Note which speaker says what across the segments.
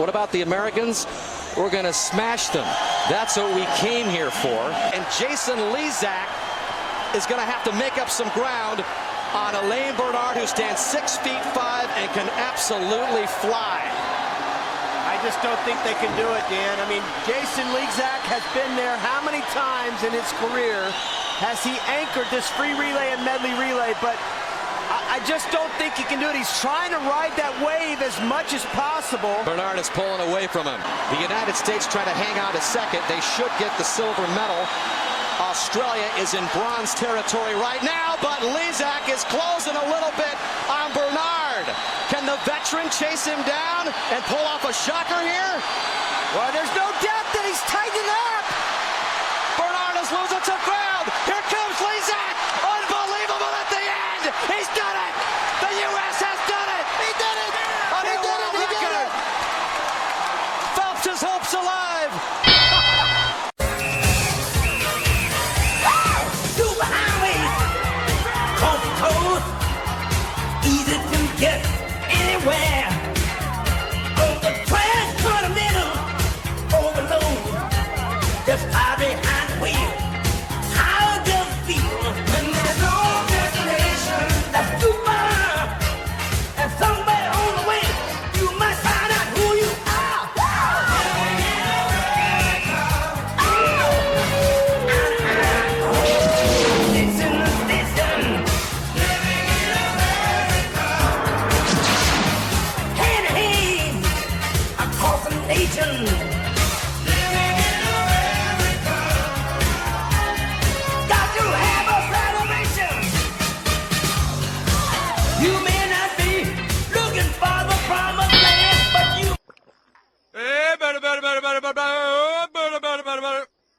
Speaker 1: What about the Americans? We're going to smash them. That's what we came here for. And Jason Lezak is going to have to make up some ground on Alain Bernard, who stands 6'5" and can absolutely fly.
Speaker 2: I just don't think they can do it, Dan. I mean, Jason Lezak has been there how many times in his career has he anchored this free relay and medley relay, but I just don't think he can do it. He's trying to ride that wave as much as possible.
Speaker 1: Bernard is pulling away from him. The United States trying to hang out a second. They should get the silver medal. Australia is in bronze territory right now, but Lezak is closing a little bit on Bernard. Can the veteran chase him down and pull off a shocker here?
Speaker 2: Well, there's no doubt that he's tightening up.
Speaker 1: Bernard is losing some ground. Here comes Lezak. Unbelievable at the end. He's done it. The U.S. has done it. He did it. And he did it. He did it. Phelps' hope's alive.
Speaker 3: Easy to get anywhere. Over transcontinental overload. Just hide behind the wheel. How does it feel when there's no destination? That's too far. And somewhere on the way, you must find out who you are. Listen, listen. Nation. Got to have a celebration. You may not be looking for the promised land, but you.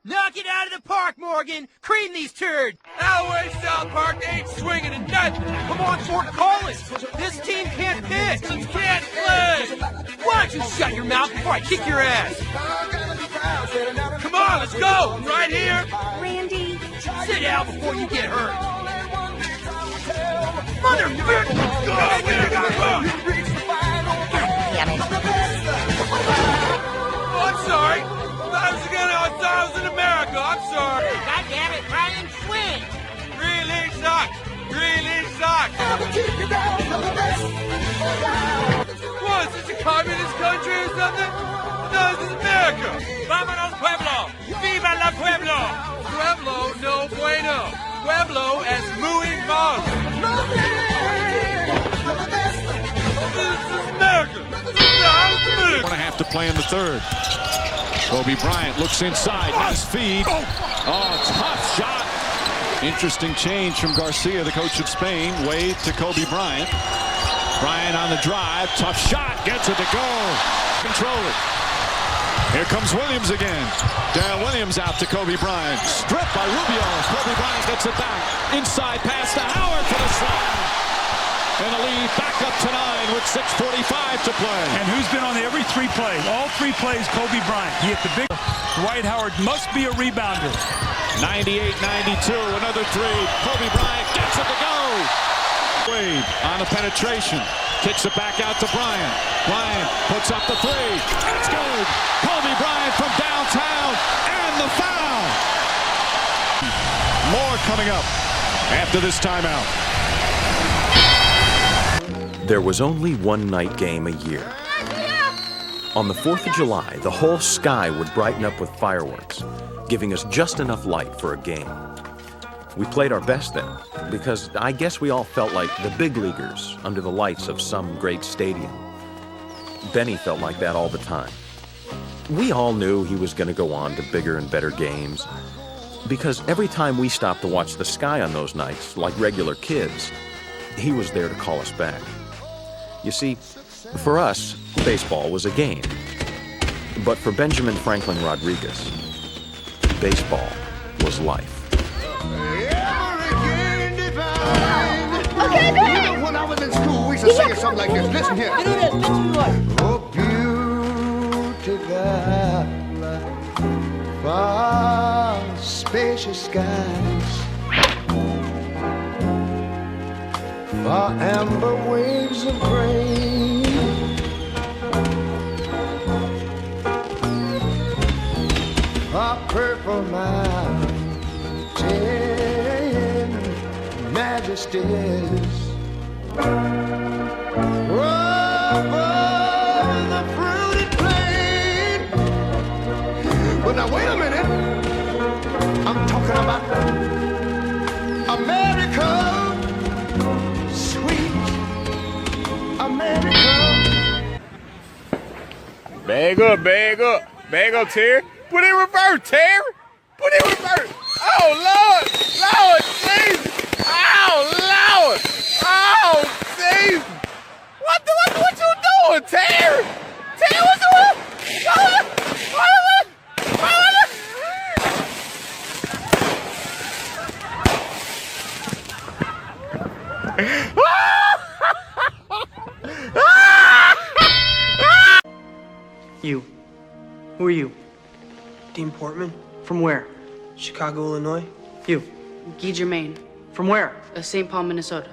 Speaker 4: Knock it out of the park, Morgan. Cream these turds. Elway South Park ain't swinging at nothing. Come on, Fort Collins. This team can't pitch. You can't play. Why don't you shut your mouth before I kick your ass? Come on, let's go. I'm right here.
Speaker 5: Randy.
Speaker 4: Sit down before you get hurt. Mother, oh, I'm sorry. I thought I was in America. I'm sorry.
Speaker 5: God damn it, Brian, swing.
Speaker 4: Really sucks. Really sucks. What, is this a communist country or something? No, this is America. Vámonos, Pueblo. Viva la Pueblo. Pueblo no bueno. Pueblo as muy mal. This is America. We're
Speaker 6: going to have to play in the third. Kobe Bryant looks inside. Nice feed. Oh, tough shot. Interesting change from Garcia, the coach of Spain. Wade to Kobe Bryant. Bryant on the drive. Tough shot. Gets it to go. Control it. Here comes Williams again. Darrell Williams out to Kobe Bryant. Stripped by Rubio. Kobe Bryant gets it back. Inside pass to Howard for the slam. And the lead back up to 9 with 6:45 to play.
Speaker 7: And who's been on every 3 plays? All 3 plays, Kobe Bryant. He hit the big. Dwight Howard must be a rebounder.
Speaker 6: 98-92, another 3. Kobe Bryant gets it to go. Wade on the penetration. Kicks it back out to Bryant. Bryant puts up the 3. That's good. Kobe Bryant from downtown. And the foul. More coming up after this timeout.
Speaker 8: There was only one night game a year. On the 4th of July, the whole sky would brighten up with fireworks, giving us just enough light for a game. We played our best then, because I guess we all felt like the big leaguers under the lights of some great stadium. Benny felt like that all the time. We all knew he was going to go on to bigger and better games, because every time we stopped to watch the sky on those nights, like regular kids, he was there to call us back. You see, for us, baseball was a game. But for Benjamin Franklin Rodriguez, baseball was life.
Speaker 5: Okay, Ben!
Speaker 9: You know, when I was in school, we used to sing a song like this. Listen here.
Speaker 5: Do this,
Speaker 9: Oh, beautiful, far spacious skies, far amber waves of grain, majesties. Over the fruited plain. But now wait a minute. I'm talking about America, sweet America.
Speaker 10: Bag up, bag up. Bag up, Terry. Put in reverse, Terry. Put in reverse. Oh, Lord. Lord, Jesus. Oh, Lord. Oh, Jesus. What you doing, Terry? Terry, what you doing?
Speaker 11: You. Who are you? Dean Portman. From where? Chicago, Illinois. You.
Speaker 12: Guy Germain.
Speaker 11: From where?
Speaker 12: St. Paul, Minnesota.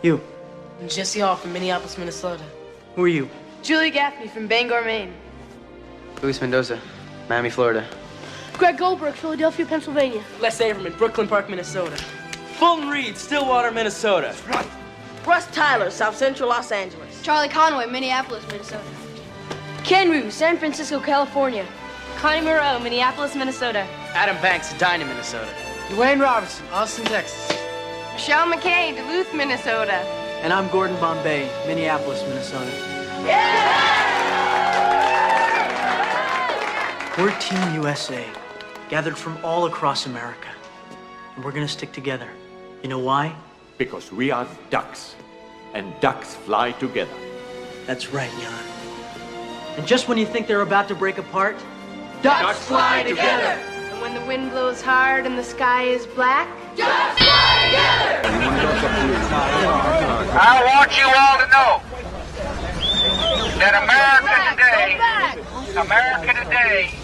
Speaker 11: You.
Speaker 12: Jesse Hall from Minneapolis, Minnesota.
Speaker 11: Who are you?
Speaker 12: Julie Gaffney from Bangor, Maine.
Speaker 11: Luis Mendoza, Miami, Florida.
Speaker 12: Greg Goldberg, Philadelphia, Pennsylvania.
Speaker 11: Les Averman, Brooklyn Park, Minnesota. Fulton Reed, Stillwater, Minnesota.
Speaker 12: Russ Tyler, South Central, Los Angeles.
Speaker 13: Charlie Conway, Minneapolis, Minnesota.
Speaker 12: Ken Rue, San Francisco, California.
Speaker 13: Connie Moreau, Minneapolis, Minnesota.
Speaker 11: Adam Banks, Edina, Minnesota.
Speaker 12: Dwayne Robertson, Austin, Texas.
Speaker 13: Michelle McKay, Duluth, Minnesota.
Speaker 11: And I'm Gordon Bombay, Minneapolis, Minnesota. We're Team USA, gathered from all across America. And we're gonna stick together. You know why?
Speaker 14: Because we are ducks, and ducks fly together.
Speaker 11: That's right, Jan. And just when you think they're about to break apart,
Speaker 12: Ducks fly together.
Speaker 13: And when the wind blows hard and the sky is black,
Speaker 12: Ducks fly together.
Speaker 15: I want you all to know that America today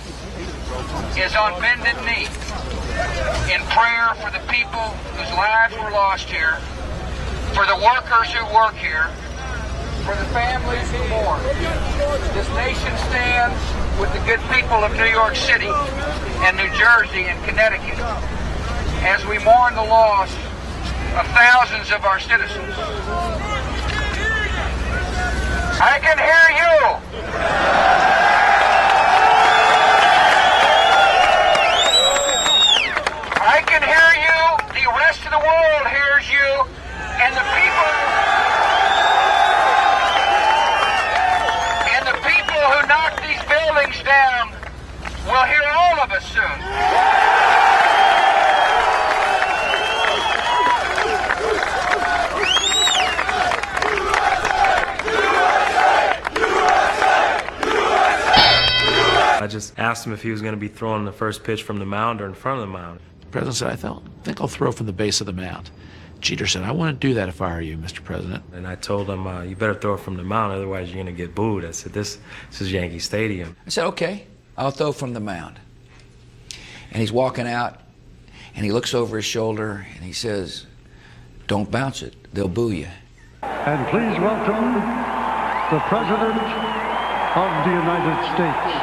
Speaker 15: is on bended knee in prayer for the people whose lives were lost here, for the workers who work here, for the families who mourn. This nation stands with the good people of New York City and New Jersey and Connecticut as we mourn the loss of thousands of our citizens. I can hear you. I can hear you. The rest of the world hears you. And the people who knock these buildings down will hear all of us soon.
Speaker 16: I just asked him if he was going to be throwing the first pitch from the mound or in front of the mound.
Speaker 17: The president said, I think I'll throw from the base of the mound. Jeter said, I wouldn't do that if I were you, Mr. President.
Speaker 16: And I told him, you better throw it from the mound, otherwise you're going to get booed. I said, this is Yankee Stadium.
Speaker 18: I said, okay, I'll throw from the mound. And he's walking out, and he looks over his shoulder, and he says, don't bounce it, they'll boo you.
Speaker 19: And please welcome the President of the United States.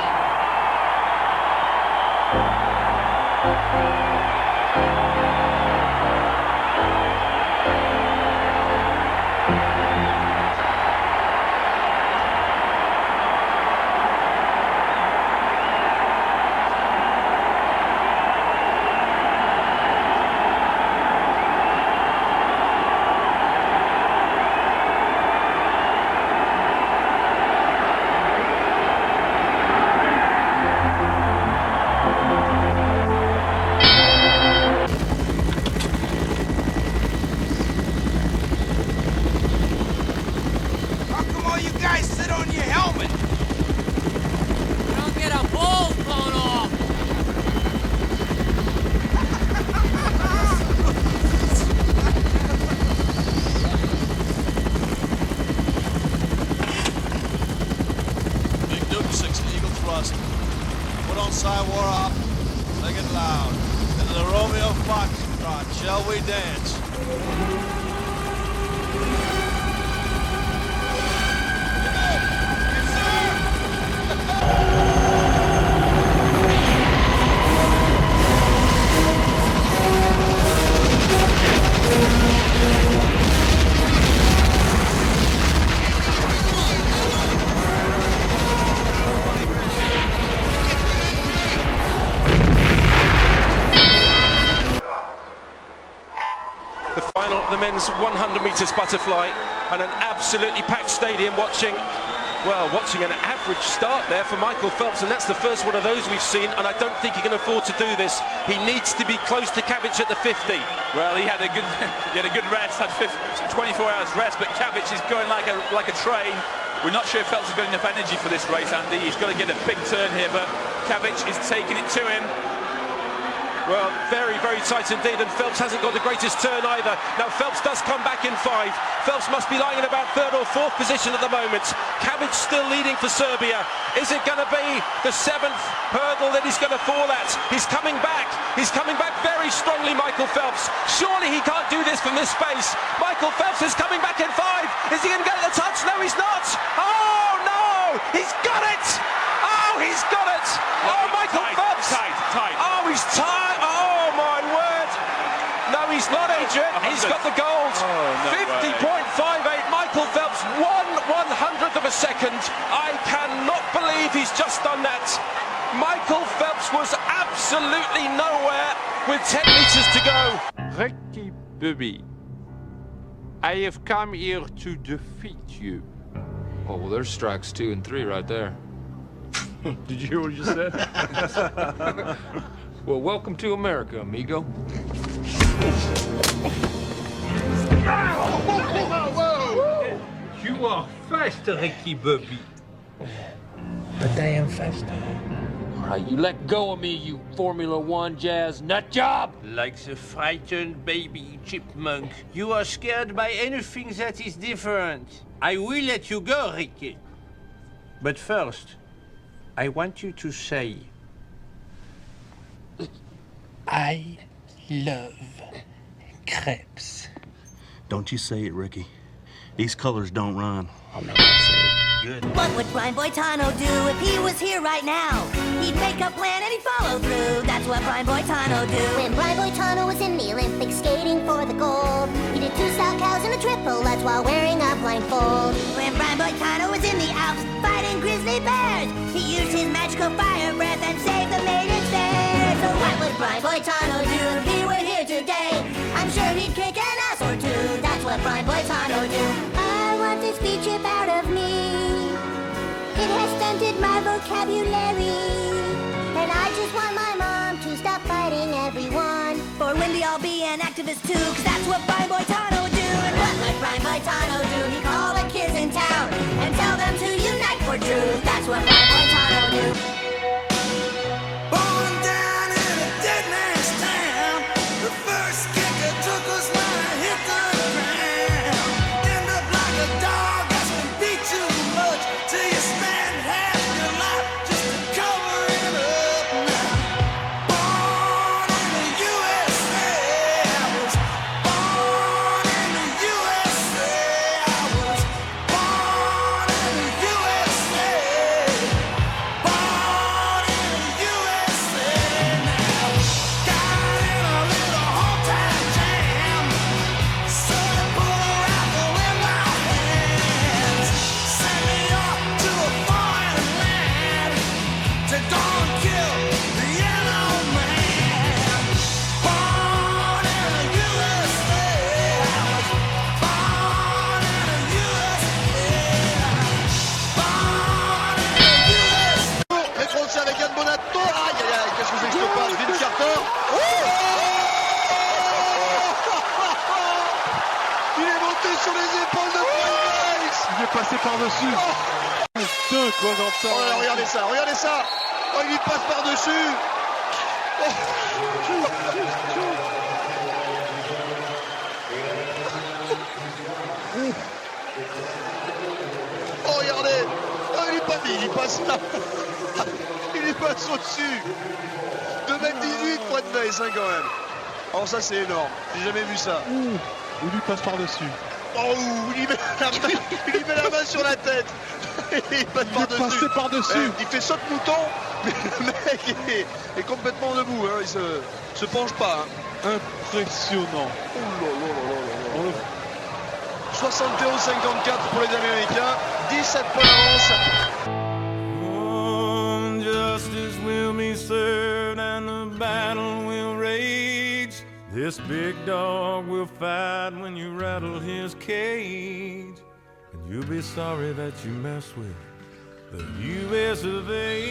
Speaker 20: The final of the men's 100 metres butterfly, and an absolutely packed stadium watching an average start there for Michael Phelps, and that's the first one of those we've seen, and I don't think he can afford to do this. He needs to be close to Cabbage at the 50.
Speaker 21: Well, he had a good rest, had 24 hours rest, but Cabbage is going like a train. We're not sure if Phelps has got enough energy for this race, Andy. He's got to get a big turn here, but Cabbage is taking it to him.
Speaker 20: Well, very, very tight indeed, and Phelps hasn't got the greatest turn either. Now, Phelps does come back in 5. Phelps must be lying in about 3rd or 4th position at the moment. Cabbage still leading for Serbia. Is it going to be the 7th hurdle that he's going to fall at? He's coming back. He's coming back very strongly, Michael Phelps. Surely he can't do this from this space. Michael Phelps is coming back in 5. Is he going to get the touch? No, he's not. Oh, no! He's got it! Oh, he's got it! Oh, Michael Phelps!
Speaker 21: Tight.
Speaker 20: Oh, he's tight! Oh, my word! No, he's not, Adrian. He's got the gold. 50.58. Michael Phelps, 1/100th of a second. I cannot believe he's just done that. Michael Phelps was absolutely nowhere with 10 meters to go.
Speaker 22: Ricky Bobby, I have come here to defeat you.
Speaker 16: Oh, well, there's strikes 2 and 3 right there.
Speaker 22: Did you hear what you said?
Speaker 16: Well, welcome to America, amigo.
Speaker 22: You are faster, Ricky Bobby.
Speaker 11: But I am faster.
Speaker 16: All right, you let go of me, you Formula One jazz nut job!
Speaker 22: Like the frightened baby chipmunk, you are scared by anything that is different. I will let you go, Ricky. But first, I want you to say,
Speaker 11: I love crepes.
Speaker 23: Don't you say it, Ricky. These colors don't rhyme.
Speaker 11: I'm not gonna say it.
Speaker 23: Good.
Speaker 24: What would Brian Boitano do if he was here right now? He'd make a plan and he'd follow through. That's what Brian Boitano do.
Speaker 25: When Brian Boitano was in the Olympics skating for the gold, he did 2 style cows and a triple Lutz while wearing a blindfold.
Speaker 24: When Brian Boitano was in the Alps fighting grizzly bears, he used his magical fire breath and saved the maidens there. So what would Brian Boitano do if he were here today? I'm sure he'd kick an ass or 2. That's what Brian Boitano do.
Speaker 25: I want a speech about of me. It has stunted my vocabulary. And I just want my mom to stop fighting everyone.
Speaker 24: For Wendy, I'll be an activist too, cause that's what Brian Boitano would do. And what would Brian Boitano do? He'd call the kids in town and tell them to unite for truth. That's what Brian Boitano do.
Speaker 3: Born down in a dead man's town, the first kicker took us when I hit the ground. End up like a dog that's been beat too much till you spend half your life just to cover it up now. Born in the USA, I was born in the USA, I was born in the USA, born in the USA now. Got in a little hometown jam, so I put a rifle in my hands, sent me off to a foreign land to go and kill the yellow man. Born in the USA, I was born in the USA, born in the USA.
Speaker 9: Rétro avec Yann Bonato. Aïe aïe aïe, qu'est-ce que c'est que je te passe? Vince Carter. Il est monté sur les épaules de Brian.
Speaker 19: Il est passé par-dessus.
Speaker 9: Deux quoi j'entends. Oh là, regardez ça, regardez ça. Oh, il lui passe par-dessus. Oh, regardez. Oh, il passe là. Il lui passe au-dessus. 2m18 poids de base, hein, quand même. Oh, ça c'est énorme. J'ai jamais vu ça.
Speaker 19: Il lui passe par-dessus.
Speaker 9: Oh, il lui met la main sur la tête. Il passe par-dessus.
Speaker 19: par-dessus.
Speaker 9: Il fait saute mouton, mais le mec est complètement debout. Hein. Il se penche pas. Hein.
Speaker 19: Impressionnant.
Speaker 9: Oh là là là là là. 71-54 pour les Américains. 17 points d'avance.
Speaker 3: Justice will be served and the battle will rage.
Speaker 1: This big dog will fight when you rattle his cage, and you'll be sorry that you messed with the U.S. of A.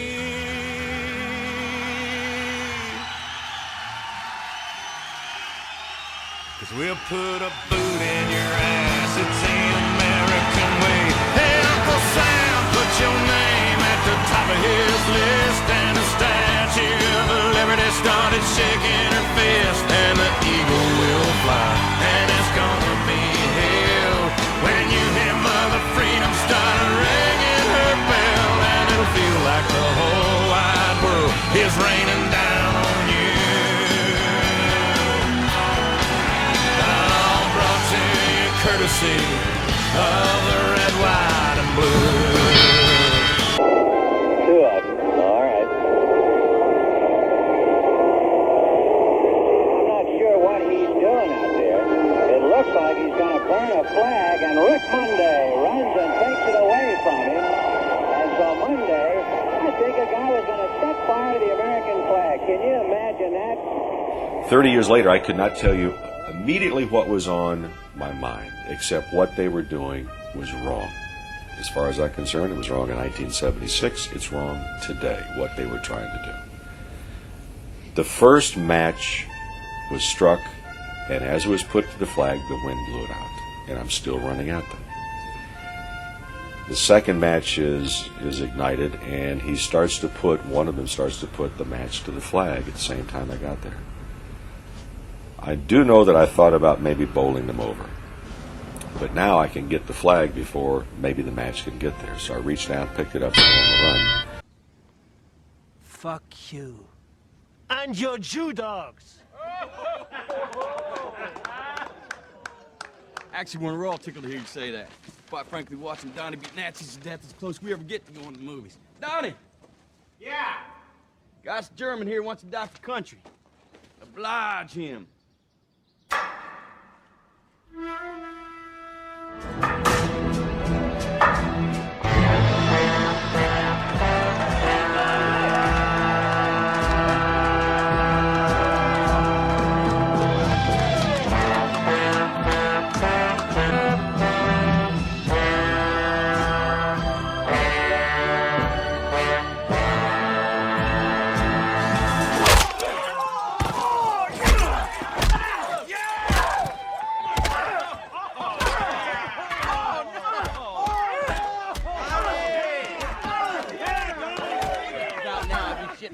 Speaker 1: Cause we'll put a boot in your ass, it's the American way. Hey, Uncle Sam, put your name at the top of his list, and the Statue of Liberty started shaking her fist, and the eagle will fly, and it's gonna be hell when you hear Mother Freedom start ringing her bell, and it'll feel like the whole wide world is raining down on you. Courtesy of the red, white, and blue.
Speaker 2: Two of them, all right. I'm not sure what he's doing out there. It looks like he's going to burn a flag, and Rick Monday runs and takes it away from him. And so Monday, I think a guy was going to set fire to the American flag. Can you imagine that?
Speaker 4: 30 years later, I could not tell you immediately what was on my mind, except what they were doing was wrong. As far as I'm concerned, it was wrong in 1976. It's wrong today, what they were trying to do. The first match was struck, and as it was put to the flag, the wind blew it out, and I'm still running at them. The second match is ignited, and one of them starts to put the match to the flag at the same time I got there. I do know that I thought about maybe bowling them over. But now I can get the flag before maybe the match can get there. So I reached down, picked it up, and on the run.
Speaker 6: Fuck you. And your Jew dogs.
Speaker 7: Actually, we're all tickled to hear you say that. Quite frankly, watching Donnie beat Nazis to death is the closest we ever get to going to the movies. Donnie!
Speaker 6: Yeah?
Speaker 7: Guy's German here wants to die for country. Oblige him.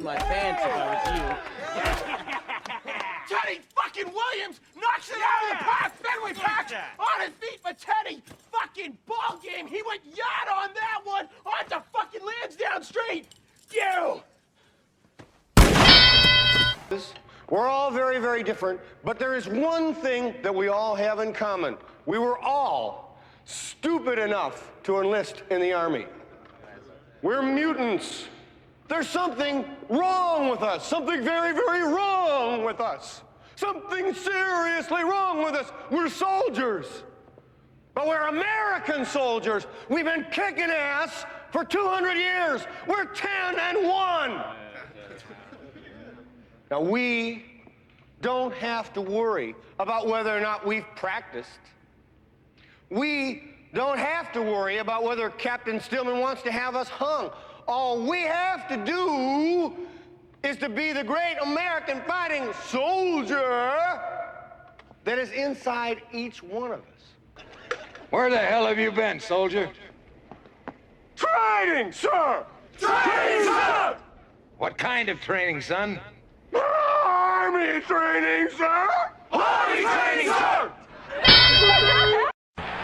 Speaker 6: My pants if I was you. Teddy fucking Williams knocks it out of the park. Fenway Park on his feet for Teddy. Fucking ball game. He went yard on that one onto fucking Lansdowne Street. You.
Speaker 26: We're all very, very different, but there is one thing that we all have in common. We were all stupid enough to enlist in the Army. We're mutants. There's something wrong with us. Something very, very wrong with us. Something seriously wrong with us. We're soldiers. But we're American soldiers. We've been kicking ass for 200 years. We're 10-1. Now, we don't have to worry about whether or not we've practiced. We don't have to worry about whether Captain Stillman wants to have us hung. All we have to do is to be the great American fighting soldier that is inside each one of us.
Speaker 27: Where the hell have you been, soldier?
Speaker 26: Training, sir! Training, sir!
Speaker 27: What kind of training, son?
Speaker 26: Army training, sir! Army training, sir!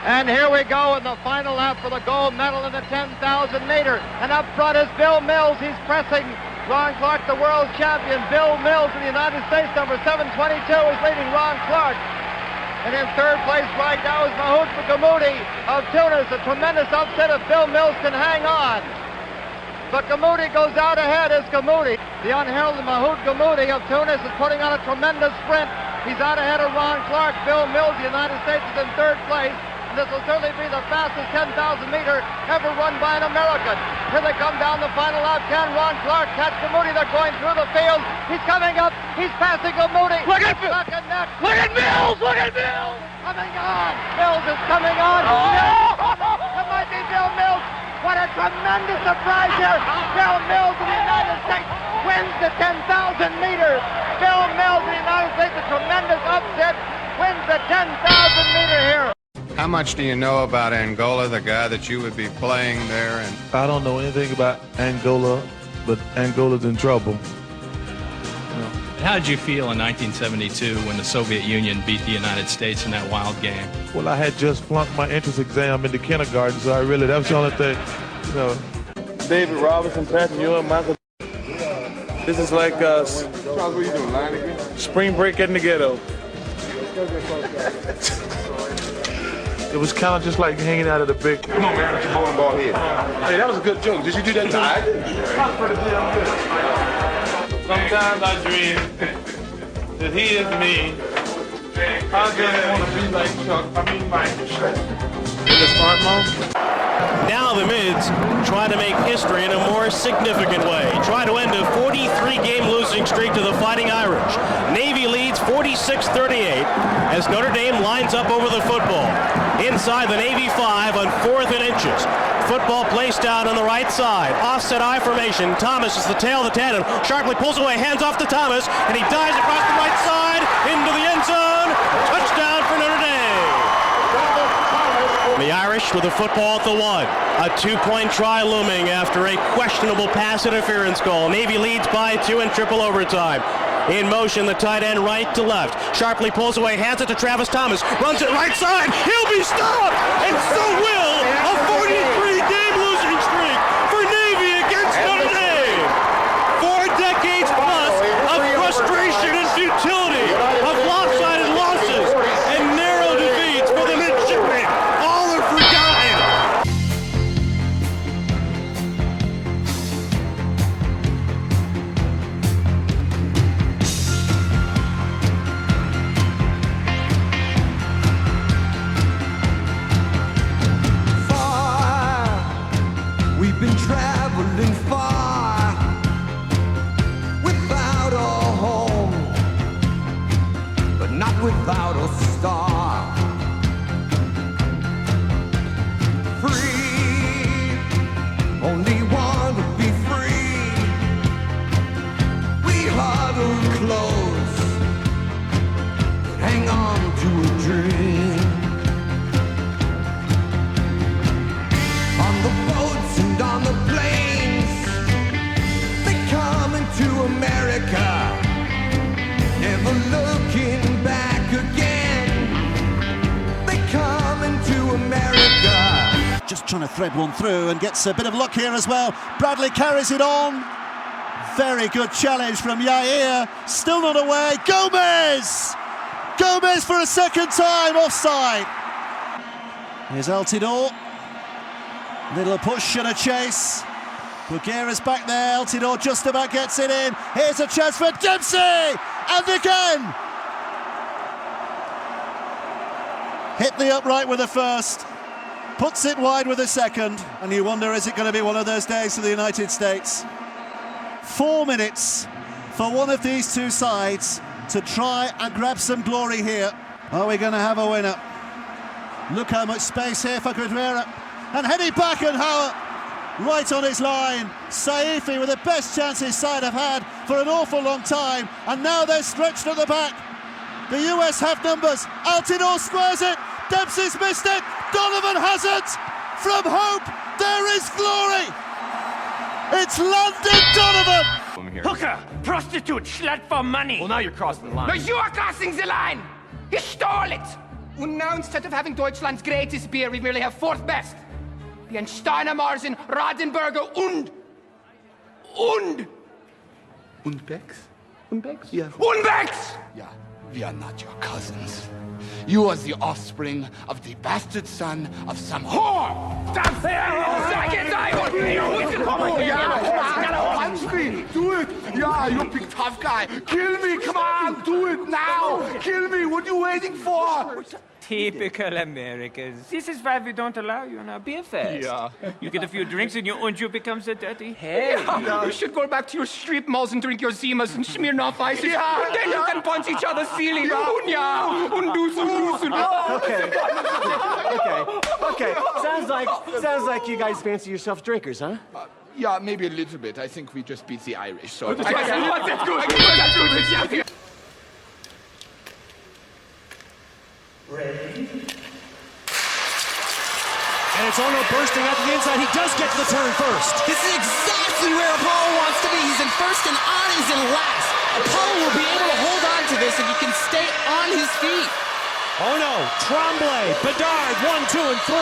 Speaker 28: And here we go in the final lap for the gold medal in the 10,000 meter. And up front is Bill Mills. He's pressing Ron Clark, the world champion. Bill Mills of the United States, number 722, is leading Ron Clark. And in third place right now is Mahout Gammoudi of Tunis. A tremendous upset if Bill Mills can hang on. But Gammoudi goes out ahead as Gammoudi. The unheralded Mahout Gammoudi of Tunis is putting on a tremendous sprint. He's out ahead of Ron Clark. Bill Mills, the United States, is in third place. This will certainly be the fastest 10,000 meter ever run by an American. Here they come down the final lap. Can Ron Clark catch Gammoudi? They're going through the field. He's coming up. He's passing Gammoudi. Look at neck and neck. Look at Mills! Look at Mills! Coming on! Mills is coming on! It might be Bill Mills! What a tremendous surprise here! Bill Mills of the United States wins the 10,000 meters! Bill Mills of the United States, a tremendous upset, wins the 10,000 meter here!
Speaker 5: How much do you know about Angola, the guy that you would be playing there? And
Speaker 8: I don't know anything about Angola, but Angola's in trouble.
Speaker 10: How did you feel in 1972 when the Soviet Union beat the United States in that wild game?
Speaker 8: Well, I had just flunked my entrance exam into kindergarten, so that was the only thing, you know. David Robinson, Patrick Ewing, Michael. This is like
Speaker 5: Charles, what are you doing, lying again?
Speaker 8: spring break in the ghetto. It was kind of just like hanging out at a big...
Speaker 5: Come on, man, get your bowling ball here.
Speaker 8: Hey, that was a good joke. Did you do that too?
Speaker 5: No, I didn't.
Speaker 8: Sometimes I dream that he is me. I just want to be like Chuck. In the smart mode.
Speaker 12: Now the Mids try to make history in a more significant way. Try to end a 43-game losing streak to the Fighting Irish. Navy leads 46-38 as Notre Dame lines up over the football. Inside the Navy 5 on 4th and inches. Football placed down on the right side. Offset I formation. Thomas is the tail of the tandem. Sharply pulls away, hands off to Thomas, and he dives across the right side into the end zone. Touchdown for Notre Dame. The Irish with the football at the 1. A 2-point try looming after a questionable pass interference call. Navy leads by 2 in triple overtime. In motion, the tight end right to left. Sharply pulls away, hands it to Travis Thomas. Runs it right side. He'll be stopped, and so will a 43-game losing streak for Navy against Notre Dame. 4 decades plus of frustration and futility, of lopsided losses and narrow defeats for the midshipmen. All are forgotten.
Speaker 3: Been traveling far without a home, but not without a star. Free, only want to be free. We huddle close, but hang on to a dream. On the boats and on the planes, they come into America, never looking back again. They come into America.
Speaker 13: Just trying to thread one through and gets a bit of luck here as well. Bradley carries it on. Very good challenge from Yair. Still not away. Gomez! Gomez for a second time offside. Here's Altidore. Little push and a chase. Bulgaria's back there. Altidore just about gets it in. Here's a chance for Dempsey! And again! Hit the upright with the first. Puts it wide with the second. And you wonder, is it going to be one of those days for the United States? 4 minutes for one of these two sides to try and grab some glory here. Are we going to have a winner? Look how much space here for Guerrera. And heading back and Howard right on his line. Saifi with the best chance his side have had for an awful long time. And now they're stretched at the back. The US have numbers. Altidore squares it. Dempsey's missed it. Donovan has it. From hope, there is glory. It's Landon Donovan.
Speaker 6: Hooker, prostitute, slut for money. Well, now you're crossing the line.
Speaker 14: No, you are crossing the line. You stole it. And now instead of having Deutschland's greatest beer, we merely have 4th best. The Steiner Marsen, Radenberger und
Speaker 15: Becks? Und Becks? Yeah.
Speaker 14: Und Becks!
Speaker 15: Yeah, we are not your cousins. You are the offspring of the bastard son of some whore!
Speaker 14: That's
Speaker 15: Punch me! Do it! Yeah, you big tough guy! Kill me! Come on! Do it now! Kill me! What are you waiting for?
Speaker 11: Typical Americans. This is why we don't allow you in our Beerfest.
Speaker 6: Yeah.
Speaker 11: You get a few drinks and you become so dirty.
Speaker 14: Hey, you should go back to your strip malls and drink your Zimas and Smirnoff Ices.
Speaker 6: Yeah.
Speaker 14: And then you can punch each other silly.
Speaker 6: Okay. Sounds like you guys fancy yourself drinkers, huh?
Speaker 15: Yeah, maybe a little bit. I think we just beat the Irish, so...
Speaker 6: Ready?
Speaker 12: And it's Ono bursting out the inside. He does get to the turn first.
Speaker 16: This is exactly where Apollo wants to be. He's in first and Anna's in last. Apollo will be able to hold on to this if he can stay on his feet.
Speaker 12: Ono, Tremblay, Bedard, 1, 2, and 3.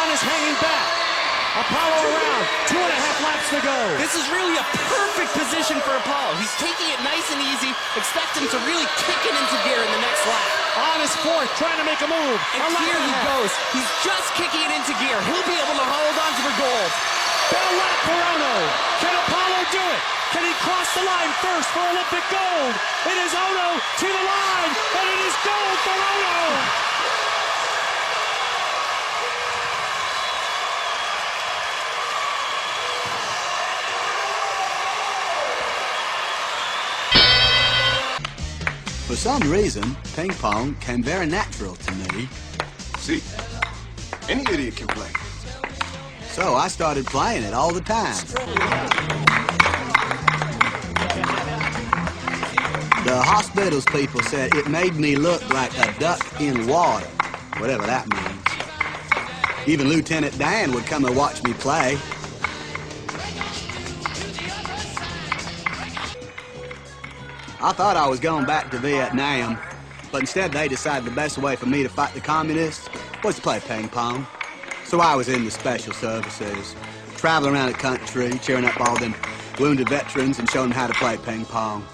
Speaker 12: Anna's hanging back. Apollo around, 2.5 laps to go.
Speaker 16: This is really a perfect position for Apollo. He's taking it nice and easy. Expect him to really kick it into gear in the next lap.
Speaker 12: On his fourth, trying to make a move.
Speaker 16: And here he goes. He's just kicking it into gear. He'll be able to hold on to the gold.
Speaker 12: Bell lap for Ono. Can Apollo do it? Can he cross the line first for Olympic gold? It is Ono to the line, and it is gold for Ono.
Speaker 17: For some reason, ping pong came very natural to me.
Speaker 9: See, any idiot can play.
Speaker 17: So I started playing it all the time. The hospitals people said it made me look like a duck in water, whatever that means. Even Lieutenant Dan would come and watch me play. I thought I was going back to Vietnam, but instead they decided the best way for me to fight the communists was to play ping pong. So I was in the special services, traveling around the country, cheering up all them wounded veterans and showing them how to play ping pong.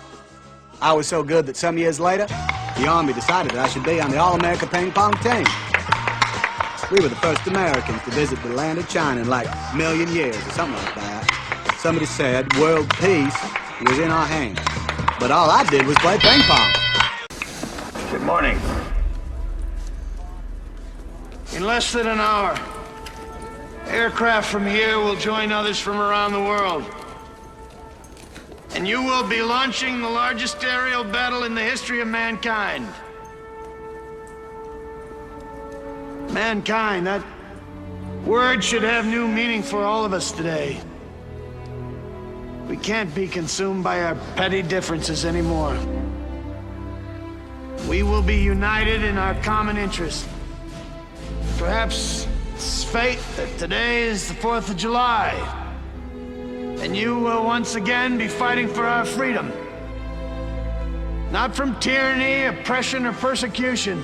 Speaker 17: I was so good that some years later, the Army decided that I should be on the All-America ping pong team. We were the first Americans to visit the land of China in like a million years or something like that. Somebody said world peace was in our hands. But all I did was play ping pong.
Speaker 26: Good morning. In less than an hour, aircraft from here will join others from around the world. And you will be launching the largest aerial battle in the history of mankind. Mankind, that word should have new meaning for all of us today. We can't be consumed by our petty differences anymore. We will be united in our common interest. Perhaps it's fate that today is the 4th of July, and you will once again be fighting for our freedom. Not from tyranny, oppression, or persecution,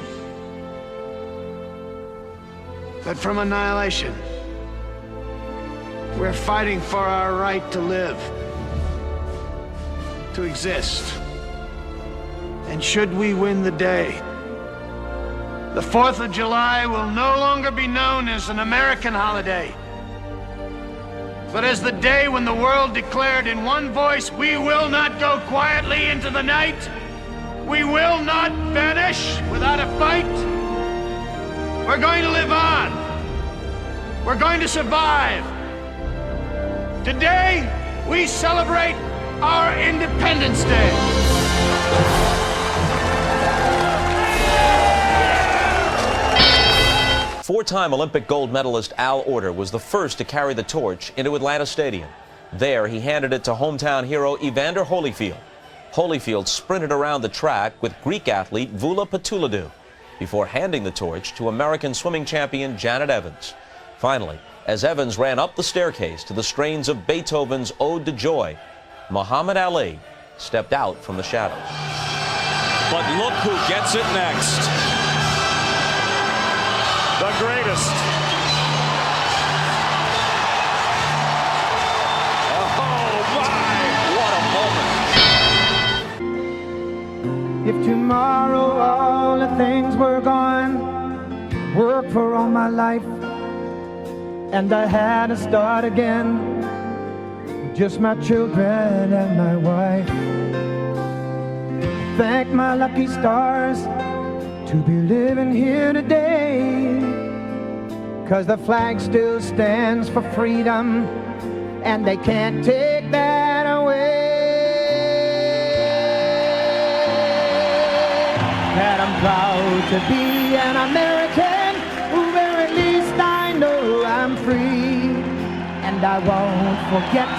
Speaker 26: but from annihilation. We're fighting for our right to live, to exist. And should we win the day, the 4th of July will no longer be known as an American holiday, but as the day when the world declared in one voice, we will not go quietly into the night. We will not vanish without a fight. We're going to live on. We're going to survive. Today, we celebrate our Independence Day.
Speaker 18: Four-time Olympic gold medalist Al Order was the first to carry the torch into Atlanta Stadium. There, he handed it to hometown hero Evander Holyfield. Holyfield sprinted around the track with Greek athlete Voula Patouladou before handing the torch to American swimming champion Janet Evans. Finally, as Evans ran up the staircase to the strains of Beethoven's Ode to Joy, Muhammad Ali stepped out from the shadows.
Speaker 12: But look who gets it next. The greatest. Oh my, what a moment.
Speaker 28: If tomorrow all the things were gone, worked for all my life, and I had to start again, just my children and my wife. Thank my lucky stars
Speaker 1: to be living here today, 'cause the flag still stands for freedom, and they can't take that away. That I'm proud to be an American, where at least I know I'm free. And I won't forget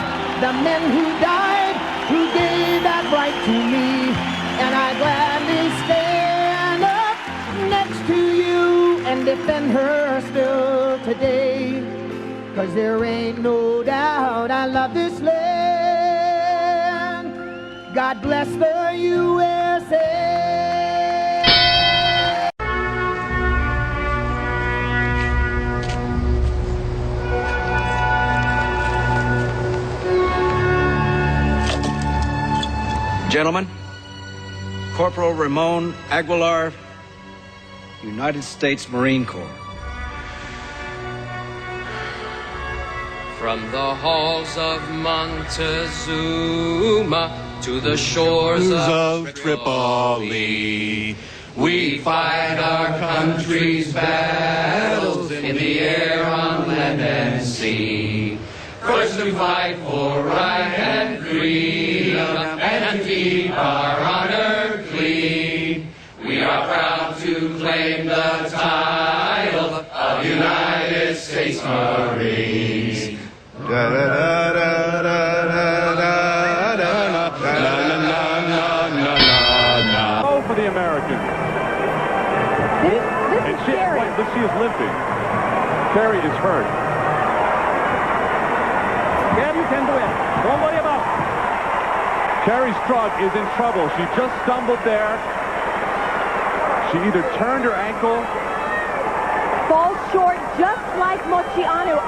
Speaker 1: the men who died, who gave that right to me. And I gladly stand up next to you and defend her still today. 'Cause there ain't no doubt I love this land. God bless the USA.
Speaker 19: Gentlemen, Corporal Ramon Aguilar, United States Marine Corps.
Speaker 20: From the halls of Montezuma to the shores of Tripoli, we fight our country's battles in the air, on land and sea. First we fight for right and freedom and keep our honor clean. We are proud to claim the title of United States Marines.
Speaker 8: Oh, for the Americans.
Speaker 21: This is Kerri.
Speaker 8: Wait, look, she is limping. Kerri is hurt. Kerri, you can do it. Don't worry about it. Kerri Strugg is in trouble. She just stumbled there. She either turned her ankle.
Speaker 21: Falls short, just like Boitano.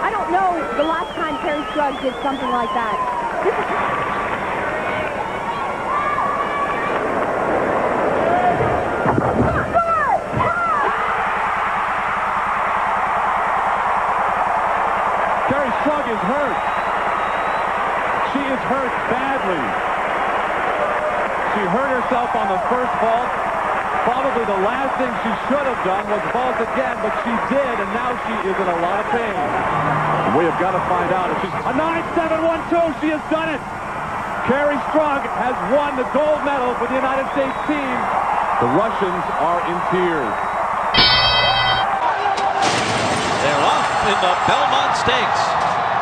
Speaker 21: I don't know the last time Kerri Strugg did something like that. This is...
Speaker 8: Kerri Strugg is hurt. She is hurt badly. She hurt herself on the first vault. Probably the last thing she should have done was vault again, but she did, and now she is in a lot of pain. We have got to find out if she's... A 9.712, she has done it! Kerri Strugg has won the gold medal for the United States team. The Russians are in tears.
Speaker 22: They're off in the Belmont Stakes.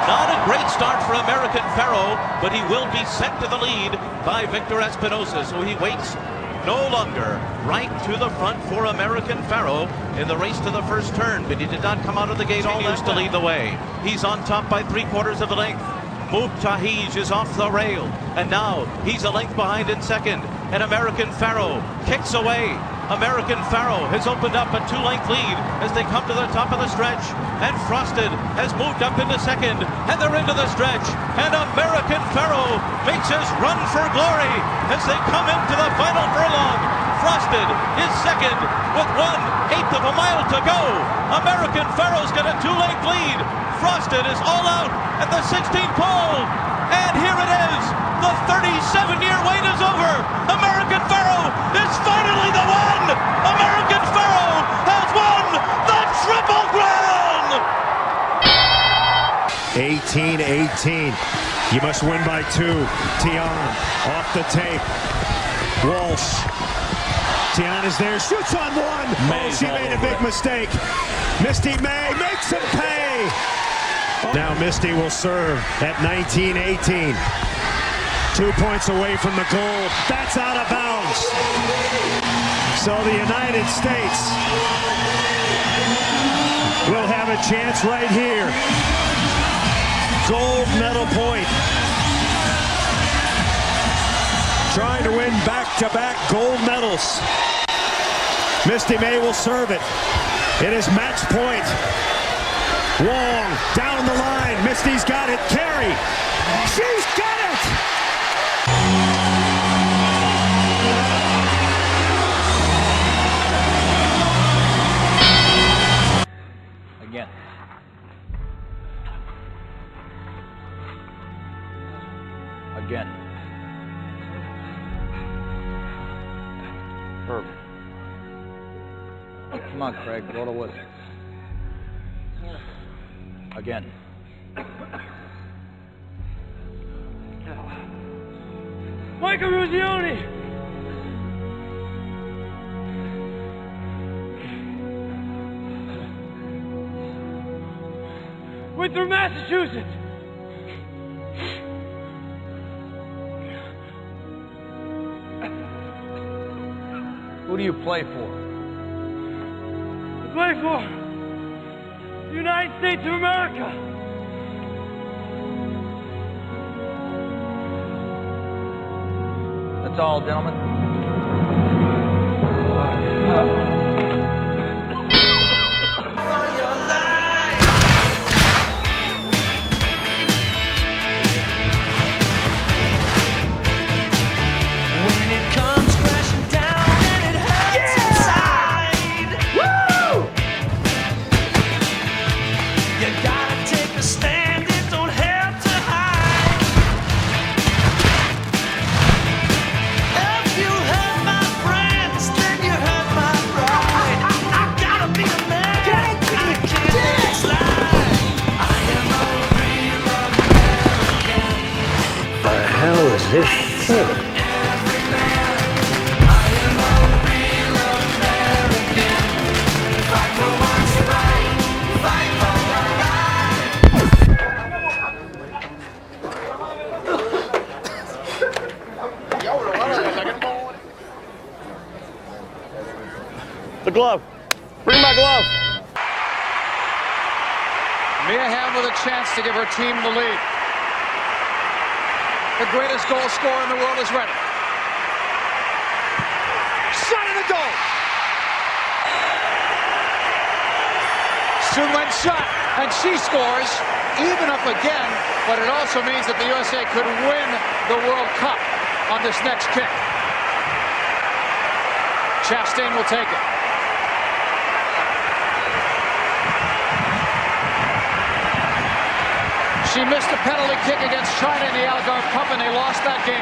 Speaker 22: Not a great start for American Pharaoh, but he will be sent to the lead by Victor Espinosa, so he waits no longer. Right to the front for American Pharaoh in the race to the first turn, but he did not come out of the gate all that to lead the way. He's on top by 3/4 of a length. Mubtahij is off the rail, and now he's a length behind in second, and American Pharaoh kicks away. American Pharaoh has opened up a 2-length lead as they come to the top of the stretch, and Frosted has moved up into second, and they're into the stretch, and American Pharaoh makes his run for glory as they come into the final furlong. Frosted is second with 1/8 of a mile to go. American Pharaoh's got a 2-length lead. Frosted is all out at the 16th pole, and here it is. The 37-year wait is over. American Pharaoh is finally the one. American Pharaoh has won the Triple Crown.
Speaker 23: 18-18. You must win by 2. Tian off the tape. Walsh. Tian is there, shoots on 1. Oh, she made a big mistake. Misty May makes him pay. Now Misty will serve at 19-18. 2 points away from the goal. That's out of bounds. So the United States will have a chance right here. Gold medal point. Trying to win back-to-back gold medals. Misty May will serve it. It is match point. Wong down the line. Misty's got it. Kerri. She's got it.
Speaker 24: Again. Again. Perfect. Come on, Craig, blow the whistle. Again.
Speaker 2: Michael Ruzioni! We're through Massachusetts!
Speaker 24: Who do you play for?
Speaker 2: I play for the United States of America!
Speaker 24: That's all, gentlemen.
Speaker 3: This shit.
Speaker 4: The glove. Bring my glove.
Speaker 28: Mia Hamm with a chance to give her team the lead. The greatest goal scorer in the world is ready. Shot in the goal. Sun-Wen shot, and she scores. Even up again, but it also means that the USA could win the World Cup on this next kick. Chastain will take it. She missed a penalty kick against China in the Algeria Cup, and they lost that game.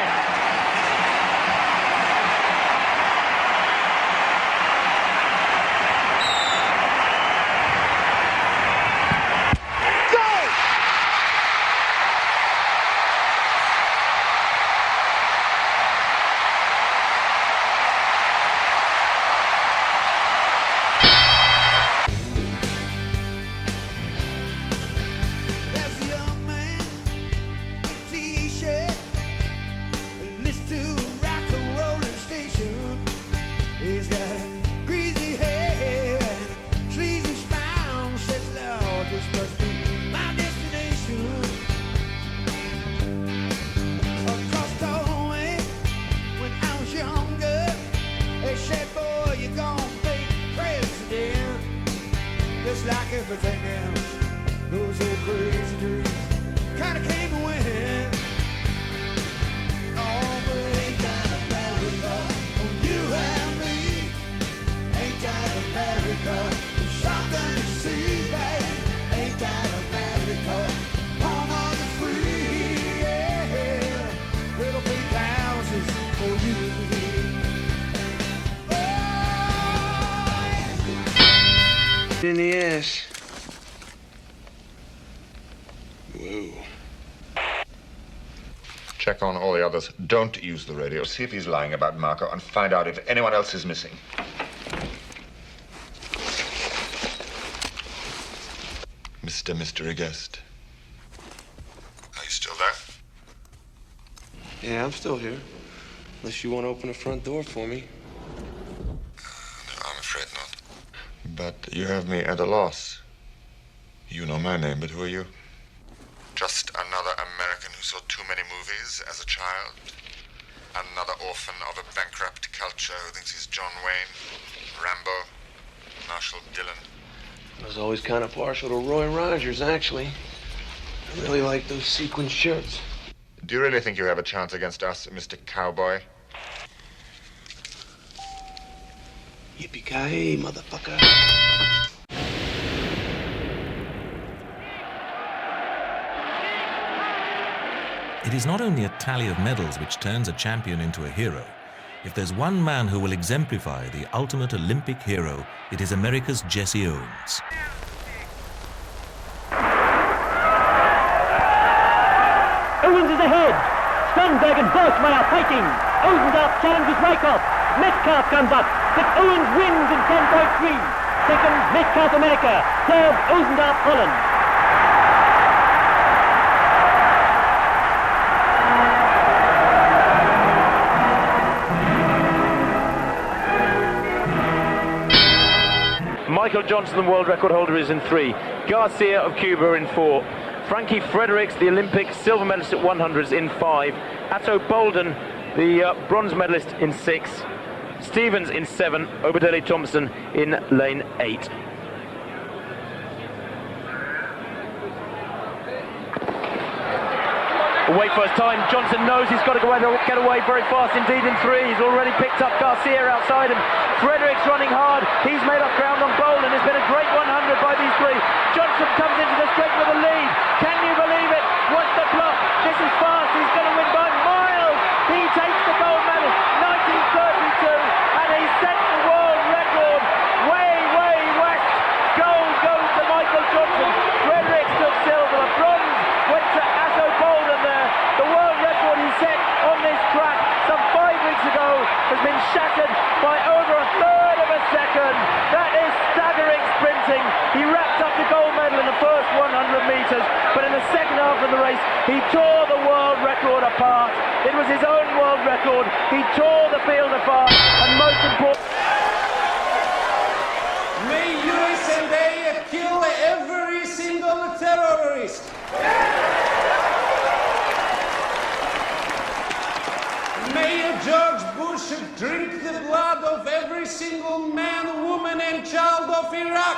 Speaker 5: Like everything else, those old crazy dreams kinda came and went. Oh, but ain't that America? Oh, you and me. Ain't that America? It's something to see, babe. Ain't that America? Home of the free, yeah. Little big houses for you and me.
Speaker 7: In the ass.
Speaker 10: Whoa. Check on all the others. Don't use the radio. See if he's lying about Marco and find out if anyone else is missing. Mr. Mystery Guest. Are you still there?
Speaker 7: Yeah, I'm still here. Unless you want to open the front door for me.
Speaker 10: No, I'm afraid not. But you have me at a loss. You know my name, but who are you? Just another American who saw too many movies as a child? Another orphan of a bankrupt culture who thinks he's John Wayne, Rambo, Marshall Dillon?
Speaker 7: I was always kind of partial to Roy Rogers, actually. I really like those sequin shirts.
Speaker 10: Do you really think you have a chance against us, Mr. Cowboy?
Speaker 7: Yippee-ki-yay, motherfucker.
Speaker 25: It is not only a tally of medals which turns a champion into a hero.
Speaker 6: If there's one man who will exemplify the ultimate Olympic hero, it is America's Jesse Owens.
Speaker 11: Owens is ahead. Strandberg and Boitano are fighting. Ozendorf challenges Rykoff. Metcalf comes up, but Owens wins in 10.3. Second, Metcalf America. Third, Ozendorf Holland.
Speaker 13: Michael Johnson, the world record holder, is in 3. Garcia of Cuba in 4. Frankie Fredericks, the Olympic silver medalist at 100s, in 5. Atto Bolden, the bronze medalist, in 6. Stevens in 7. Obadele Thompson in lane 8. Away first time. Johnson knows he's got to get away very fast indeed in 3. He's already picked up Garcia outside him. Fredericks running hard. He's made up ground on Bolden. It's been a great 100 by these 3. Johnson comes into the straight with a lead. Can you believe it? What's the block? This is fast. He's going to win by miles. He takes the gold medal. 1932. And he set the world record way, way west. Gold goes to Michael Johnson. Fredericks took silver. The bronze went to Atto Bolden there. The world record he set on this track some 5 weeks ago has been shattered by over a third of a second. That is staggering sprinting. He wrapped up the gold medal in the first 100 metres, but in the second half of the race, he tore the world record apart. It was his own world record. He tore the field apart, and most important...
Speaker 14: May USA kill every single terrorist. May George Bush drink the blood of every single man, woman and child of Iraq.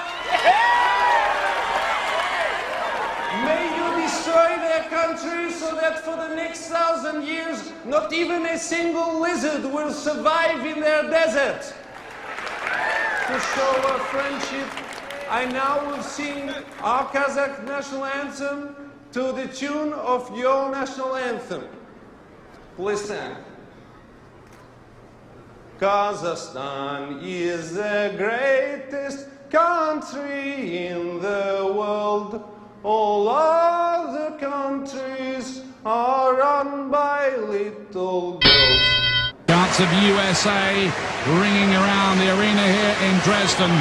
Speaker 14: May you destroy their country so that for the next 1,000 years, not even a single lizard will survive in their desert. To show our friendship, I now will sing our Kazakh national anthem to the tune of your national anthem. Please stand. Kazakhstan is the greatest country in the world. All other countries are run by little girls.
Speaker 15: Chants of USA ringing around the arena here in Dresden,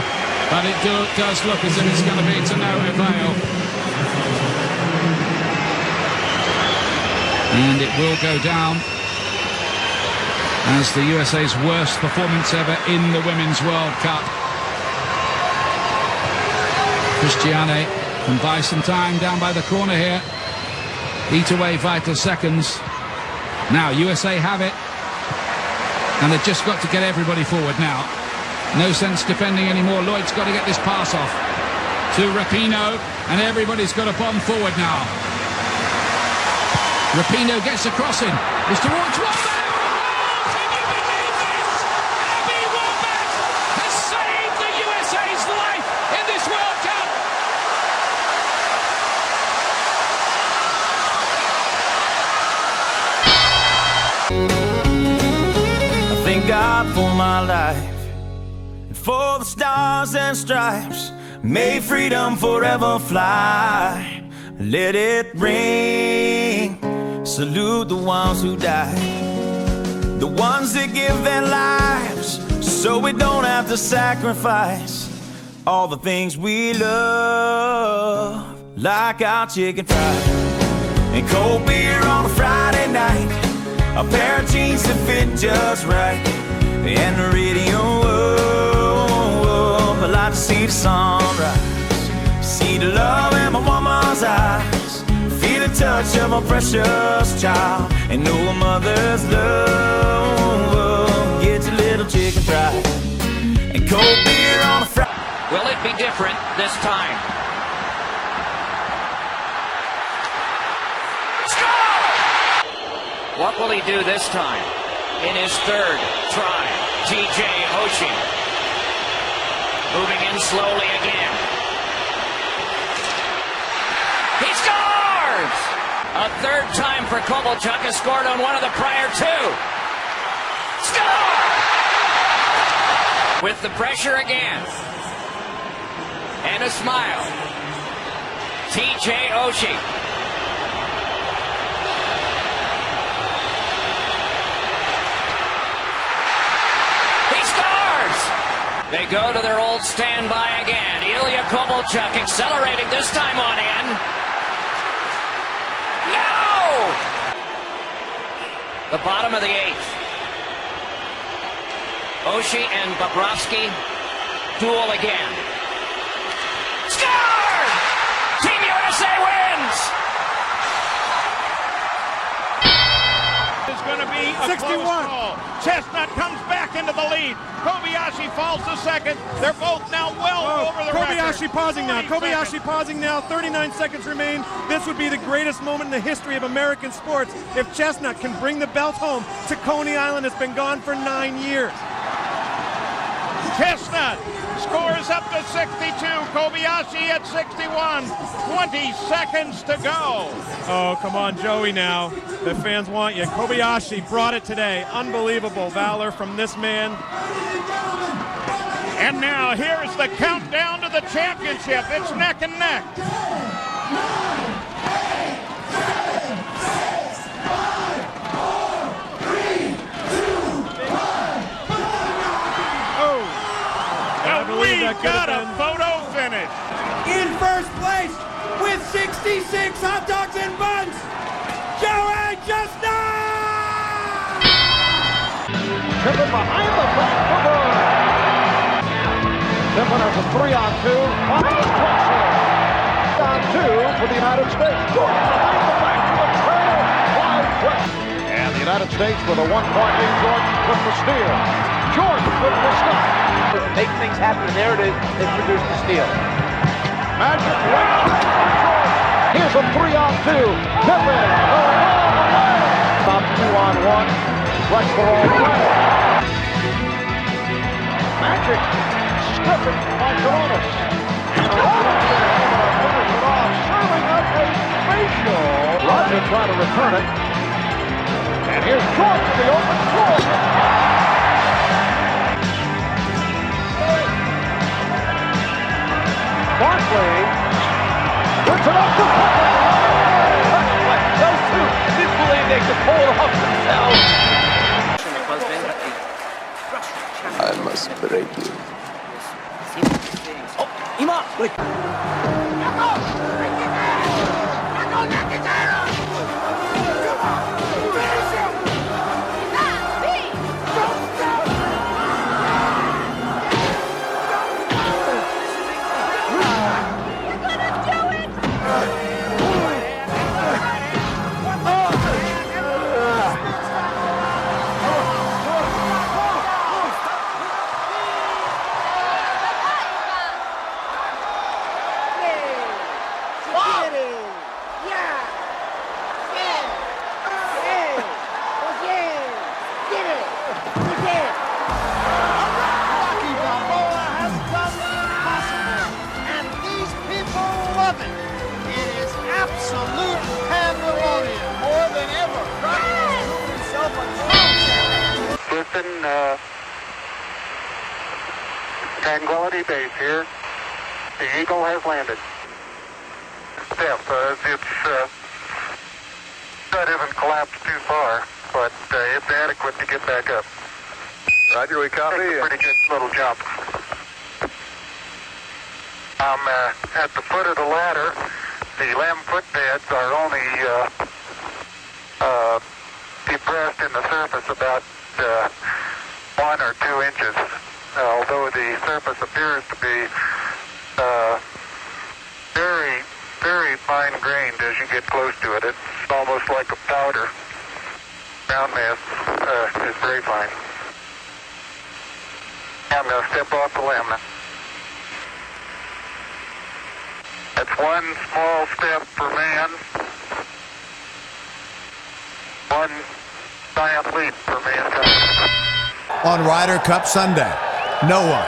Speaker 15: but it does look as if it's going to be to no avail. And it will go down as the USA's worst performance ever in the Women's World Cup. Christiane can buy some time down by the corner here. Eat away vital seconds. Now USA have it. And they've just got to get everybody forward now. No sense defending anymore. Lloyd's got to get this pass off to Rapinoe, and everybody's got to bomb forward now. Rapinoe gets a crossing. It's towards Wombat.
Speaker 16: God for my life, and for the stars and stripes. May freedom forever fly. Let it ring. Salute the ones who died, the ones that give their lives so we don't have to sacrifice all the things we love, like our chicken fried and cold beer on a Friday night. A pair of jeans that fit just right, and the radio. I like to see the sunrise, see the love in my woman's eyes, feel the touch of a precious child, and know a mother's love. Get your little chicken fried and cold beer on a Friday.
Speaker 25: Will it be different this time? What will he do this time? In his third try, T.J. Oshie. Moving in slowly again. He scores! A third time for Kovalchuk, has scored on one of the prior 2. Score! with the pressure again. And a smile. T.J. Oshie. He scores! They go to their old standby again. Ilya Kovalchuk accelerating this time on in. No! The bottom of the 8th. Oshie and Bobrovsky duel again. Score! Team USA wins!
Speaker 1: It's going to be a 61. Close call. Chestnut comes back into the lead. Kobayashi falls to second. They're both now well over the
Speaker 9: Kobayashi
Speaker 1: record.
Speaker 9: pausing now. Kobayashi pausing now. 39 seconds remain. This would be the greatest moment in the history of American sports if Chestnut can bring the belt home to Coney Island. It's been gone for 9 years.
Speaker 1: Chestnut scores up to 62. Kobayashi at 61. 20 seconds to go.
Speaker 9: Oh, come on, Joey now. The fans want you. Kobayashi brought it today. Unbelievable valor from this man.
Speaker 1: And now here's the countdown to the championship. It's neck and neck.
Speaker 9: 9, 8, 7, 6, 5, 4, 3, 2, 1.
Speaker 1: We got a photo finish.
Speaker 5: In first place with 66 hot dogs and buns, Joey Chestnut!
Speaker 8: Tippett behind the back for Bird. Tippett has a 3-on-2. On the 2 for the United States. Jordan behind the back for the trail. Wide west. And the United States with a 1-point lead. Jordan with the steal. Jordan with the stop.
Speaker 13: Make things happen, and there it is. They produce the steal.
Speaker 8: Magic right on Jordan. Here's a 3-on-2. Tippett going all the way. Top 2-on-1. Rush for all the way. Magic stripping by Coronas. And finish it off, serving up a facial. Roger trying to return it. And here's Jordan to the open floor. Barkley puts it up to those two didn't believe they could pull it off themselves.
Speaker 7: I must break you.
Speaker 12: Tranquility Base here. The Eagle has landed. Steph, that hasn't collapsed too far, but it's adequate to get back up.
Speaker 17: Roger, we copy.
Speaker 12: It's a pretty good little jump. I'm at the foot of the ladder. The 11-foot beds are only depressed in the surface about 1 or 2 inches. Although the surface appears to be very, very fine-grained as you get close to it. It's almost like a powder. Ground mass is very fine. I'm going to step off the limb. That's one small step for man, one giant leap for mankind.
Speaker 18: On Ryder Cup Sunday, no one.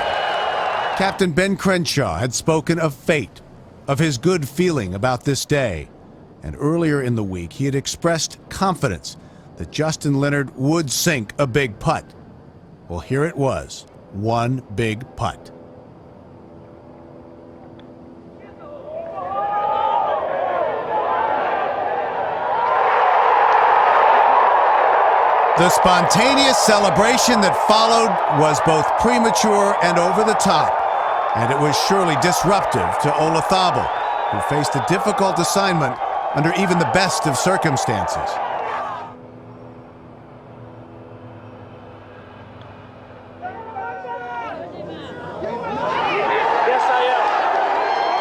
Speaker 18: Captain Ben Crenshaw had spoken of fate, of his good feeling about this day. And earlier in the week, he had expressed confidence that Justin Leonard would sink a big putt. Well, here it was, one big putt. The spontaneous celebration that followed was both premature and over the top, and it was surely disruptive to Olazabal, who faced a difficult assignment under even the best of circumstances.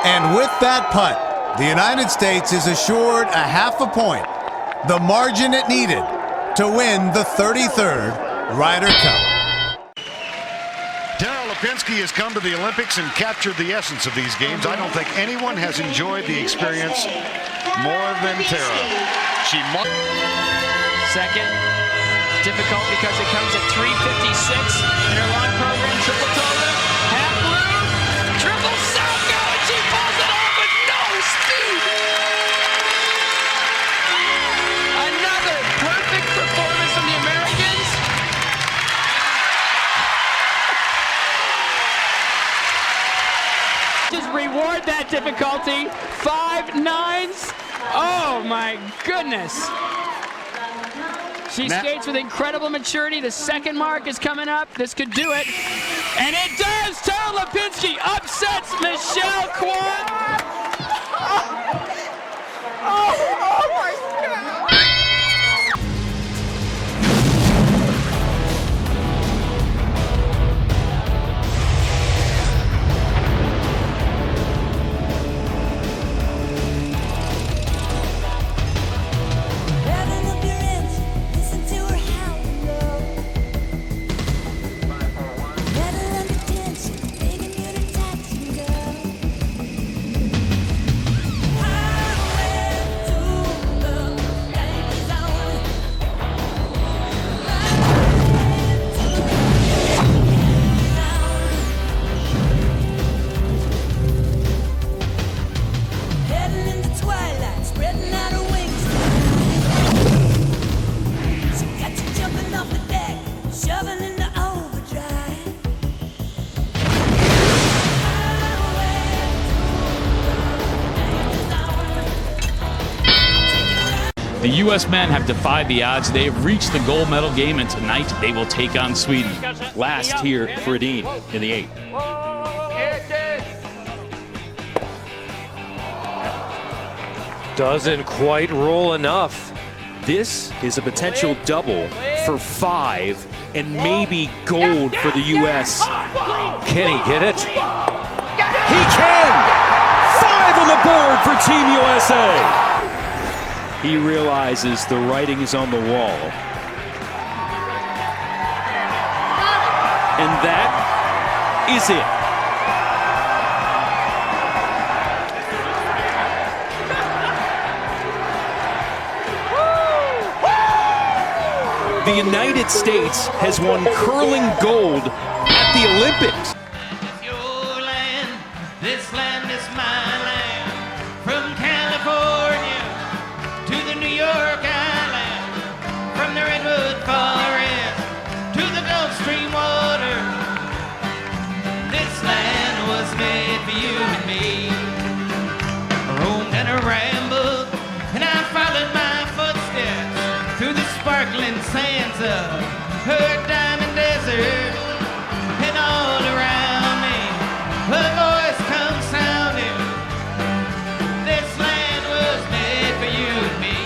Speaker 18: And with that putt, the United States is assured a half a point, the margin it needed to win the 33rd Ryder Cup.
Speaker 2: Lipinski has come to the Olympics and captured the essence of these games. I don't think anyone has enjoyed the experience more than Tara.
Speaker 25: Second, difficult because it comes at 3:56 in her long program. Triple Toby, half loop, triple Salgo, and she pulls it off with no speed. Another perfect performance from the Americans. Just reward that difficulty. 5 9s. Oh my goodness. She skates with incredible maturity. The second mark is coming up. This could do it. And it does! Tara Lipinski upsets Michelle Kwan. Oh my God.
Speaker 19: The U.S. men have defied the odds. They have reached the gold medal game, and tonight they will take on Sweden. Last here for Edin in the 8th.
Speaker 20: Doesn't quite roll enough. This is a potential double for 5 and maybe gold for the U.S. Can he get it? He can! 5 on the board for Team USA. He realizes the writing is on the wall. And that is it. The United States has won curling gold at the Olympics.
Speaker 5: This land is my land. From California to the New York Island, from the Redwood Forest to the Gulf Stream water. This land was made for you and me. I roamed and I rambled, and I followed my footsteps through the sparkling sands of her diamond desert, and all around me a voice comes sounding. This land was made for you and me.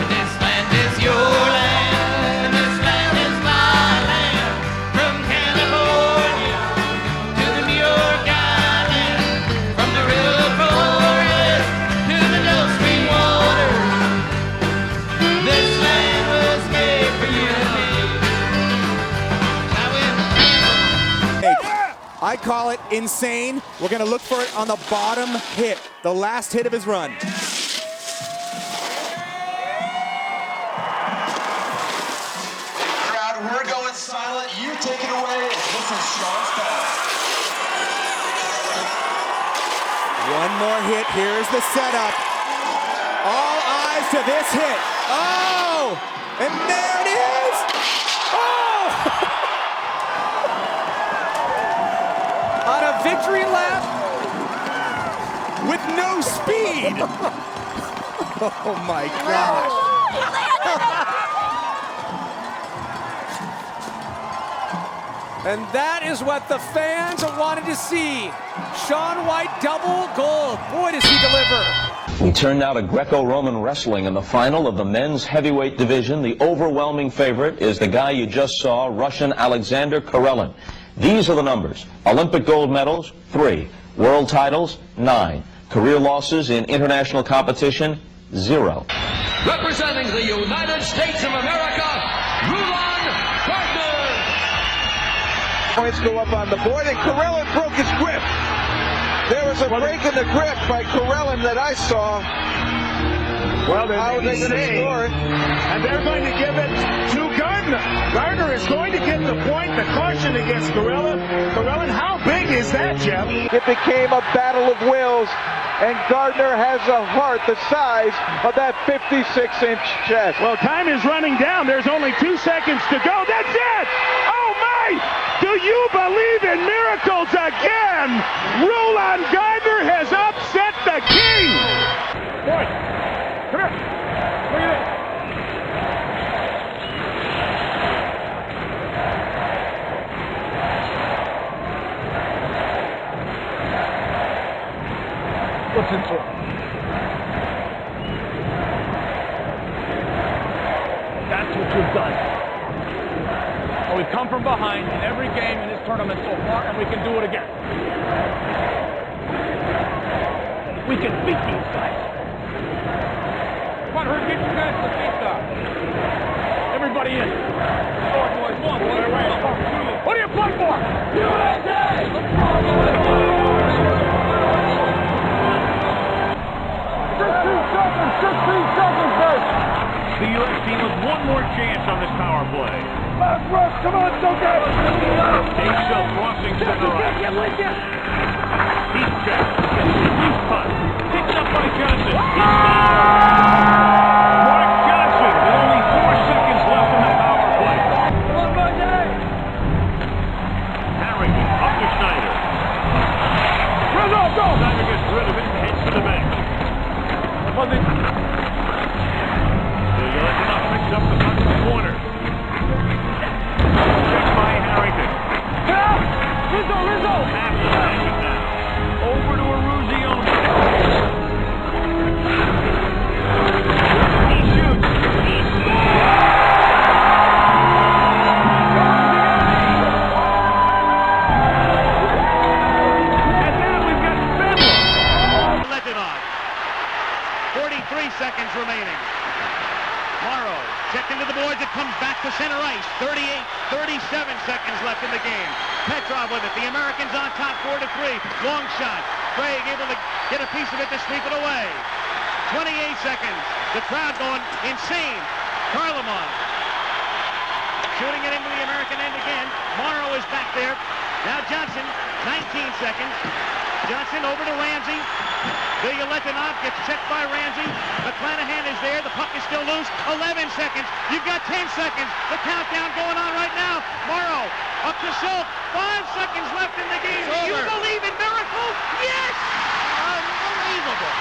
Speaker 5: This land is your land, and this land is my land. From California to the New York Island, from the River Forest to the Gulf Stream water. This land was made for you and me.
Speaker 21: I call it insane. We're going to look for it on the bottom hit, the last hit of his run.
Speaker 5: Crowd, we're going silent. You take it away. This is Sean's pass.
Speaker 21: One more hit. Here's the setup. All eyes to this hit. Oh! And there it is! Oh! victory lap with no speed. Oh my gosh. And that is what the fans wanted to see. Shaun White double gold. Boy, does he deliver.
Speaker 3: We turn now to Greco-Roman wrestling in the final of the men's heavyweight division. The overwhelming favorite is the guy you just saw, Russian Alexander Karelin. These are the numbers. Olympic gold medals, 3. World titles, 9. Career losses in international competition, 0.
Speaker 4: Representing the United States of America, Roland Gardner.
Speaker 1: Points go up on the board, and Karelin broke his grip. There was a break in the grip by Karelin that I saw.
Speaker 22: Well,
Speaker 1: how are they going to score it?
Speaker 22: And they're going to give it to Gardner. Gardner is going to get the point, the caution against Karelin. Karelin, how big is that, Jeff?
Speaker 1: It became a battle of wills, and Gardner has a heart the size of that 56-inch chest.
Speaker 22: Well, time is running down. There's only 2 seconds to go. That's it! Oh, my! Do you believe in miracles again? Roland Gardner has upset the king! Boy, come here. Look at this. Listen to it. That's what you've done. Well, we've come from behind in every game in this tournament so far, and we can do it again. We can beat these guys. Come on, Hurt, get you guys to the pizza. Everybody in. Forward, boys. Come on, boys. What do you play for? USA! The U.S. team with one more chance on this power play. Last rush, come on, Stoker! Dave Shell crossing center ice. Deep check. Deep putt. Picked up by Johnson. Mark Johnson with only 4 seconds left in the power play. Come on, Monday! Harrington up to Schneider. Rizzo, go! Schneider gets rid of it and heads to the bench. Picks up the puck in the corner. Checked by Harrington. Rizzo! Half the action now. Over to Eruzione. He shoots. He scores! And now we've got Sandlot. Let it on. 43 seconds remaining. Morrow, checked into the boards, it comes back to center ice. 37 seconds left in the game. Petrov with it, the Americans on top 4-3. Long shot, Craig able to get a piece of it to sweep it away. 28 seconds, the crowd going insane. Karlamov shooting it into the American end again. Morrow is back there. Now Johnson, 19 seconds. Johnson over to Ramsey. Letonov gets checked by Ramsey. McClanahan is there. The puck is still loose. 11 seconds. You've got 10 seconds. The countdown going on right now. Morrow up to Silk. 5 seconds left in the game. Do you believe in miracles? Yes! Unbelievable.